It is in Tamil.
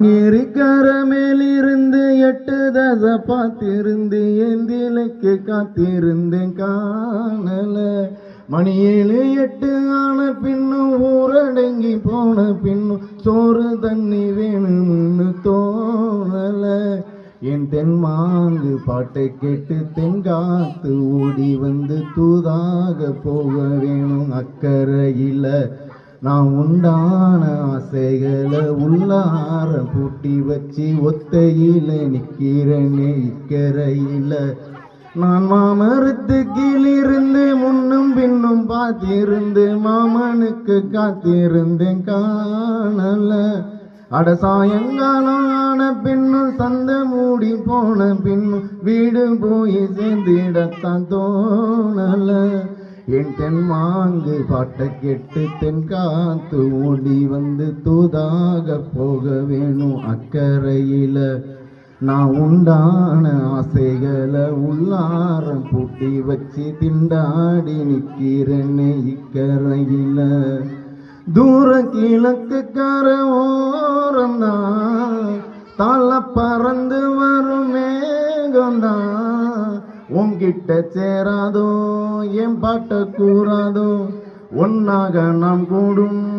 இருக்கிற மேலிருந்து 8 தசை பார்த்திருந்து எந்திலைக்கு காத்திருந்தேன் காணல. மணி 7 8 ஆன பின்னும் ஊரடங்கி போன பின்னும் சோறு தண்ணி வேணும்னு தோணல. என் தென்மாங்கு பாட்டை கேட்டு தென்காத்து ஓடி வந்து தூதாக போக வேணும் அக்கறையில. நான் உண்டான ஆசைகளை உள்ளார பூட்டி வச்சு ஒத்தையில நிக்கிறேனே இக்கரையில. நான் மாமரத்து கீழிருந்து முன்னும் பின்னும் பார்த்திருந்து மாமனுக்கு காத்திருந்தேன் காணல. அட சாயங்காலம் ஆன பின்னும் சந்த மூடி போன பின்னும் வீடு போய் சேர்ந்திடத்தான் தோணல. என் தென்மாங்கு பாட்டை கேட்டு தென்காத்து ஓடி வந்து தூதாக போக வேணும் அக்கறையில. நான் உண்டான ஆசைகளை உள்ளாரம் பூட்டி வச்சு திண்டாடி நிக்கிறேன்னு இக்கரையில. தூர கிழக்கு கர ஓரந்தான் தல பறந்து வரும் மேகந்தான் உன்கிட்ட சேராதோ என் பாட்ட கூறாதோ ஒன்னாக நாம் கூடும்